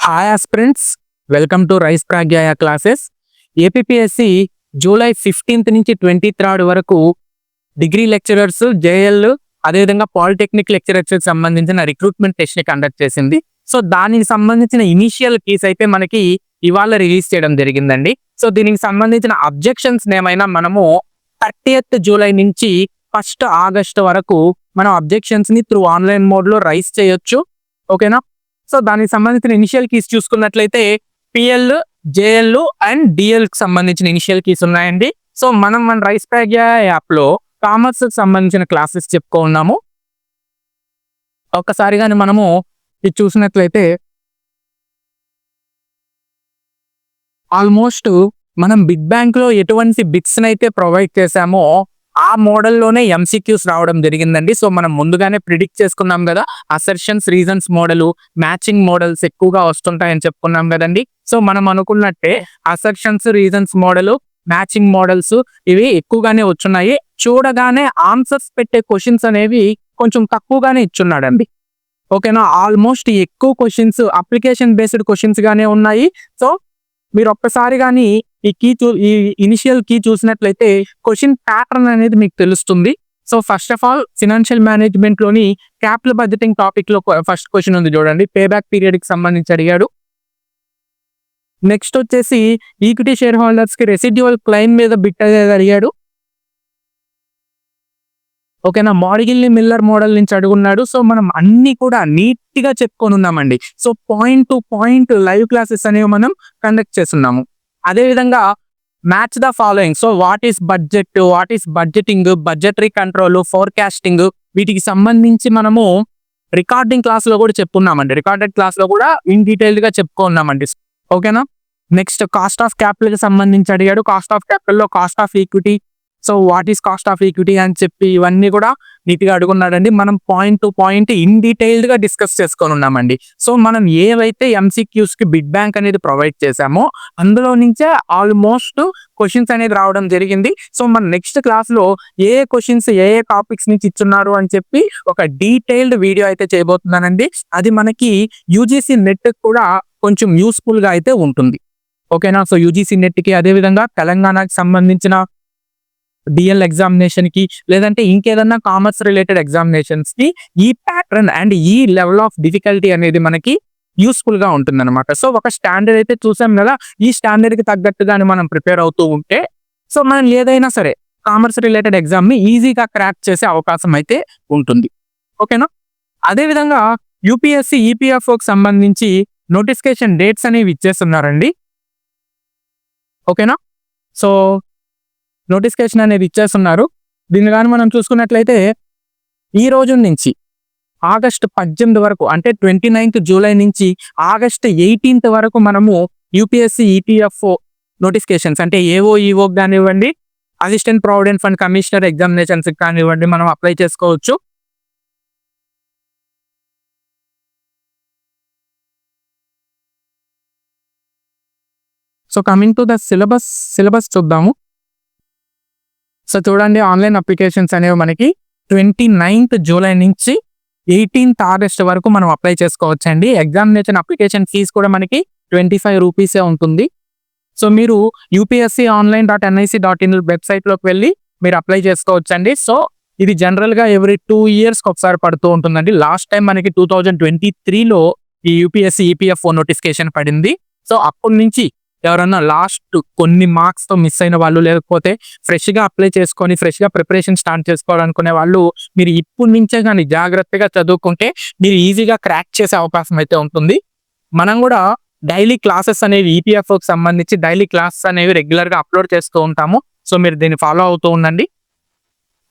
Hi aspirants, welcome to rise ప్రాగ్యాయ classes. APSC July 15th నుంచి 23rd వరకు degree lecturers, JL, అదేవిధంగా polytechnic lecturers సంబంధించిన రిక్రూట్మెంట్ టెస్ట్ ని కండక్ట్ చేసింది. సో దానికి సంబంధించిన ఇనిషియల్ కీస్ అయితే మనకి ఇవాళ రిలీజ్ చేయడం జరిగిందండి. సో దీనికి సంబంధించిన అబ్జెక్షన్స్ ఏమైనా మనము 30th జూలై నుంచి 1st ఆగస్ట్ వరకు మనం అబ్జెక్షన్స్ ని త్రూ ఆన్లైన్ మోడ్ లో రైస్ చేయొచ్చు. ఓకేనా? సో దానికి సంబంధించిన ఇనిషియల్ కీస్ చూసుకున్నట్లయితే పిఎల్, జేఎల్ అండ్ డిఎల్ కి సంబంధించిన ఇనిషియల్ కీస్ ఉన్నాయండి. సో మన రైస్ ప్రాగ్యా యాప్ లో కామర్స్ కి సంబంధించిన క్లాసెస్ చెప్పుకున్నాము. ఒక్కసారి కానీ మనము ఇది చూసినట్లయితే ఆల్మోస్ట్ మనం బిగ్ బ్యాంక్ లో ఎటువంటి బిట్స్ అయితే ప్రొవైడ్ చేశామో ఆ మోడల్లోనే ఎంసీక్యూస్ రావడం జరిగిందండి. సో మనం ముందుగానే ప్రిడిక్ట్ చేసుకున్నాం కదా, assertions, reasons model, matching models ఎక్కువగా వస్తుంటాయని చెప్పుకున్నాం కదండి. సో మనం అనుకున్నట్టే assertions, reasons model, matching models ఇవి ఎక్కువగానే వచ్చున్నాయి. చూడగానే ఆన్సర్స్ పెట్టే క్వశ్చన్స్ అనేవి కొంచెం తక్కువగానే ఇచ్చున్నాడండి. ఓకేనా? ఆల్మోస్ట్ ఎక్కువ క్వశ్చన్స్ అప్లికేషన్ బేస్డ్ క్వశ్చన్స్ గానే ఉన్నాయి. సో మీరు ఒక్కసారి కానీ ఈ ఇనిషియల్ కీ చూసినట్లయితే క్వశ్చన్ ప్యాటర్న్ అనేది మీకు తెలుస్తుంది. So first of all financial management లోని క్యాపిటల్ బడ్జెటింగ్ టాపిక్ లో ఫస్ట్ క్వశ్చన్ ఉంది చూడండి, పే బ్యాక్ పీరియడ్ కి సంబంధించి అడిగాడు. నెక్స్ట్ వచ్చేసి ఈక్విటీ షేర్ హోల్డర్స్ కి రెసిడ్యువల్ క్లెయిమ్ మీద బిట్ అనేది అడిగాడు. ఓకేనా? మార్గిల్ని మిల్లర్ మోడల్ నుంచి అడుగున్నాడు. సో మనం అన్ని కూడా నీట్ గా చెప్పుకొని ఉన్నామండి. So point to point live classes అనేవి మనం కండక్ట్ చేస్తున్నాము. అదేవిధంగా match the following. So what is budget, what is budgeting, budgetary control, forecasting, వీటికి సంబంధించి మనము రికార్డింగ్ క్లాస్ లో కూడా చెప్పుకున్నామండి. రికార్డెడ్ క్లాస్ లో కూడా ఇన్ డీటెయిల్డ్ గా చెప్పుకున్నామండి. ఓకేనా? నెక్స్ట్ కాస్ట్ ఆఫ్ క్యాపిటల్ కి సంబంధించి అడిగాడు. కాస్ట్ ఆఫ్ క్యాపిటల్ లో cost of equity, so what is cost of equity అని చెప్పి ఇవన్నీ కూడా నీట్గా అడుగున్నాడండి. మనం point to point in detailed గా డిస్కస్ చేసుకొని ఉన్నామండి. సో మనం ఏవైతే ఎంసీక్యూస్ కి బిడ్ బ్యాంక్ అనేది ప్రొవైడ్ చేశామో అందులో నుంచే ఆల్మోస్ట్ క్వశ్చన్స్ అనేది రావడం జరిగింది. సో మన నెక్స్ట్ క్లాస్ లో ఏ క్వశ్చన్స్ ఏ టాపిక్స్ నుంచి ఇచ్చున్నారు అని చెప్పి ఒక డీటెయిల్డ్ వీడియో అయితే చేయబోతున్నానండి. అది మనకి యూజీసీ నెట్ కూడా కొంచెం యూస్ఫుల్ గా అయితే ఉంటుంది. ఓకేనా? సో యూజీసీ నెట్ కి, అదేవిధంగా తెలంగాణకి సంబంధించిన డిఎల్ ఎగ్జామినేషన్ కి, లేదంటే ఇంకేదన్నా కామర్స్ రిలేటెడ్ ఎగ్జామినేషన్స్ కి ఈ ప్యాటర్న్ అండ్ ఈ లెవెల్ ఆఫ్ డిఫికల్టీ అనేది మనకి యూస్ఫుల్ గా ఉంటుంది అనమాట. సో ఒక స్టాండర్డ్ అయితే చూసాం కదా, ఈ స్టాండర్డ్ కి తగ్గట్టుగానే మనం ప్రిపేర్ అవుతూ ఉంటే సో మనం ఏదైనా సరే కామర్స్ రిలేటెడ్ ఎగ్జామ్ ని ఈజీగా క్రాక్ చేసే అవకాశం అయితే ఉంటుంది. ఓకేనా? అదేవిధంగా యూపీఎస్సీ ఈపీఎఫ్ఓకి సంబంధించి నోటిఫికేషన్ డేట్స్ అనేవి ఇచ్చేస్తున్నారండి. ఓకేనా? సో నోటిఫికేషన్ అనేది ఇచ్చేస్తున్నారు. దీన్ని కానీ మనం చూసుకున్నట్లయితే ఈ రోజు నుంచి ఆగస్టు 18 వరకు, అంటే 29th జూలై నుంచి ఆగస్టు 18th వరకు మనము యూపీఎస్సీ ఈపీఎఫ్ఓ నోటిఫికేషన్స్ అంటే ఏఓ, ఈఓ కానివ్వండి, assistant provident fund commissioner examinations కానివ్వండి మనం అప్లై చేసుకోవచ్చు. So coming to the syllabus చూద్దాము. సో చూడండి, ఆన్లైన్ అప్లికేషన్స్ అనేవి మనకి 29th జూలై నుంచి 18th ఆగస్ట్ వరకు మనం అప్లై చేసుకోవచ్చండి. ఎగ్జామినేషన్ అప్లికేషన్ ఫీజు కూడా మనకి 25 రూపీసే ఉంటుంది. సో మీరు upsconline.nic.in వెబ్సైట్లోకి వెళ్ళి మీరు అప్లై చేసుకోవచ్చండి. సో ఇది జనరల్గా ఎవ్రీ 2 years ఒకసారి పడుతూ ఉంటుందండి. లాస్ట్ టైం మనకి 2023లో ఈ యూపీఎస్సీ ఈపీఎఫ్ఓ నోటిఫికేషన్ పడింది. సో అప్పటి నుంచి ఎవరన్నా లాస్ట్ కొన్ని మార్క్స్ తో మిస్ అయిన వాళ్ళు, లేకపోతే ఫ్రెష్ గా అప్లై చేసుకొని ఫ్రెష్ గా ప్రిపరేషన్ స్టార్ట్ చేసుకోవాలనుకునే వాళ్ళు మీరు ఇప్పటి నుంచే కానీ జాగ్రత్తగా చదువుకుంటే మీరు ఈజీగా క్రాక్ చేసే అవకాశం అయితే ఉంటుంది. మనం కూడా డైలీ క్లాసెస్ అనేవి ఈపీఎఫ్ఓకి సంబంధించి డైలీ క్లాసెస్ అనేవి రెగ్యులర్ గా అప్లోడ్ చేస్తూ ఉంటాము. సో మీరు దీన్ని ఫాలో అవుతూ ఉండండి.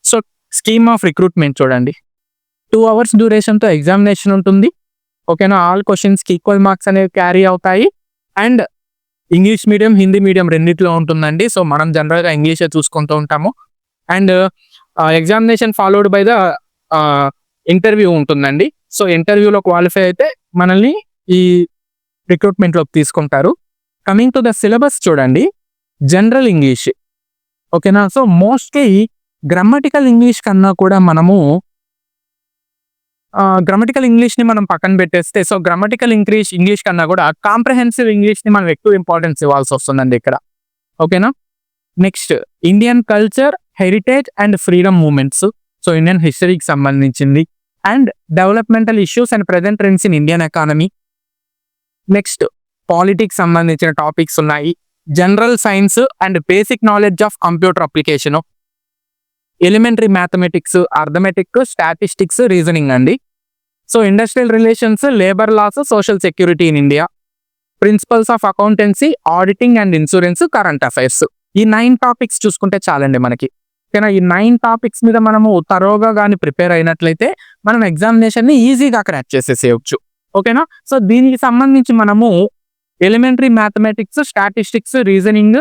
సో స్కీమ్ ఆఫ్ రిక్రూట్మెంట్ చూడండి, 2 hours డ్యూరేషన్ తో ఎగ్జామినేషన్ ఉంటుంది. ఓకేనా? ఆల్ క్వశ్చన్స్ కి ఈక్వల్ మార్క్స్ అనేవి క్యారీ అవుతాయి. And English medium, Hindi medium రెండిట్లో ఉంటుందండి. సో మనం జనరల్గా ఇంగ్లీషే చూసుకుంటూ ఉంటాము. And examination followed by the interview ఉంటుందండి. సో ఇంటర్వ్యూలో క్వాలిఫై అయితే మనల్ని ఈ రిక్రూట్మెంట్లోకి తీసుకుంటారు. కమింగ్ టు ద సిలబస్ చూడండి, జనరల్ ఇంగ్లీష్. ఓకేనా? సో మోస్ట్లీ గ్రామటికల్ ఇంగ్లీష్ కన్నా కూడా మనము గ్రామటికల్ ఇంగ్లీష్‌ని మనం పక్కన పెట్టేస్తే, సో గ్రామటికల్ ఇంగ్లీష్ కన్నా కూడా కాంప్రహెన్సివ్ ఇంగ్లీష్‌ని మనం ఎక్కువ ఇంపార్టెన్స్ ఇవ్వాల్సొస్తుందండి ఇక్కడ. ఓకేనా? Next Indian culture, heritage and freedom movements. So Indian హిస్టరీకి సంబంధించింది. And developmental issues and present trends in Indian economy. Next politics సంబంధించిన టాపిక్స్ ఉన్నాయి. General science and basic knowledge of computer application. Elementary mathematics, arithmetic, statistics, reasoning అండి. So industrial relations, labour laws, social security in India, principles of accountancy, auditing and insurance, current affairs. ఈ 9 topics చూసుకుంటే చాలండి మనకి. ఓకేనా? ఈ 9 topics మీద మనము తరోగా కానీ ప్రిపేర్ అయినట్లయితే మనం ఎగ్జామినేషన్ని ఈజీగా క్రాక్ చేసేసేయచ్చు. ఓకేనా? సో దీనికి సంబంధించి మనము elementary mathematics, statistics, reasoning,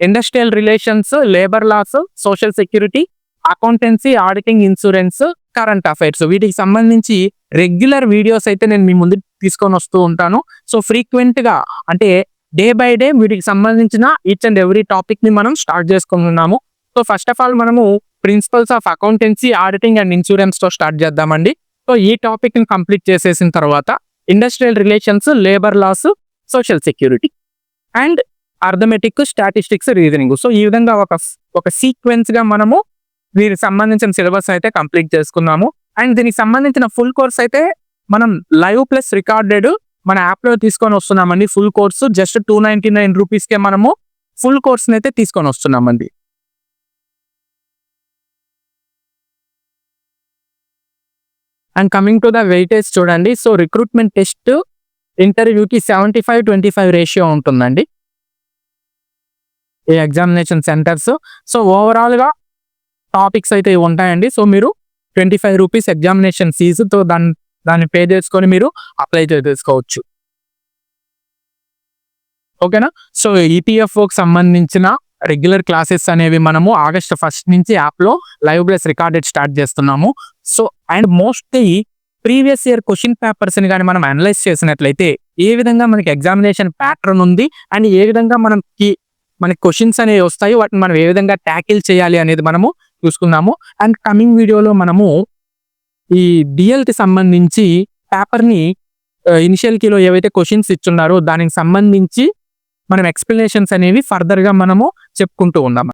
industrial relations, labour laws, social security, accountancy, auditing, insurance, current affairs వీటికి సంబంధించి రెగ్యులర్ వీడియోస్ అయితే నేను మీ ముందు తీసుకొని వస్తూ ఉంటాను. సో ఫ్రీక్వెంట్గా అంటే డే బై డే వీటికి సంబంధించిన ఈచ్ అండ్ ఎవ్రీ టాపిక్ని మనం స్టార్ట్ చేసుకుంటున్నాము. సో ఫస్ట్ ఆఫ్ ఆల్ మనము principles of accountancy, auditing and ఇన్సూరెన్స్తో స్టార్ట్ చేద్దామండి. సో ఈ టాపిక్ని కంప్లీట్ చేసేసిన తర్వాత industrial relations, labour laws, social security and arithmetic, statistics, reasoning. So ఈ విధంగా ఒక సీక్వెన్స్గా మనము దీనికి సంబంధించిన సిలబస్ అయితే కంప్లీట్ చేసుకున్నాము. అండ్ దీనికి సంబంధించిన ఫుల్ కోర్స్ అయితే మనం లైవ్ ప్లస్ రికార్డెడ్ మన యాప్లో తీసుకొని వస్తున్నామండి. ఫుల్ కోర్సు జస్ట్ 299 రూపీస్కే మనము ఫుల్ కోర్స్ని అయితే తీసుకొని వస్తున్నామండి. And coming to the weightage చూడండి. సో రిక్రూట్మెంట్ టెస్ట్ ఇంటర్వ్యూకి 75-25 రేషియో ఉంటుందండి ఈ ఎగ్జామినేషన్ సెంటర్స్. సో ఓవరాల్గా టాపిక్స్ అయితే ఇవి ఉంటాయండి. సో మీరు 25 రూపీస్ ఎగ్జామినేషన్ ఫీజుతో దాన్ని పే చేసుకొని మీరు అప్లై చేసుకోవచ్చు. ఓకేనా? సో ఈపీఎఫ్ఓకి సంబంధించిన రెగ్యులర్ క్లాసెస్ అనేవి మనము August 1 నుంచి యాప్లో లైవ్ ప్లస్ రికార్డెడ్ స్టార్ట్ చేస్తున్నాము. So and mostly previous year question పేపర్స్ని కానీ మనం అనలైజ్ చేసినట్లయితే ఏ విధంగా మనకి ఎగ్జామినేషన్ ప్యాటర్న్ ఉంది అండ్ ఏ విధంగా మనకి క్వశ్చన్స్ అనేవి వస్తాయి, వాటిని మనం ఏ విధంగా ట్యాకిల్ చేయాలి అనేది మనము చూసుకుందాము. అండ్ కమింగ్ వీడియోలో మనము ఈ డిఎల్కి సంబంధించి పేపర్ని ఇనిషియల్ కీలో ఏవైతే క్వశ్చన్స్ ఇచ్చున్నారో దానికి సంబంధించి మనం ఎక్స్ప్లెనేషన్స్ అనేవి ఫర్దర్గా మనము చెప్పుకుంటూ ఉన్నాం.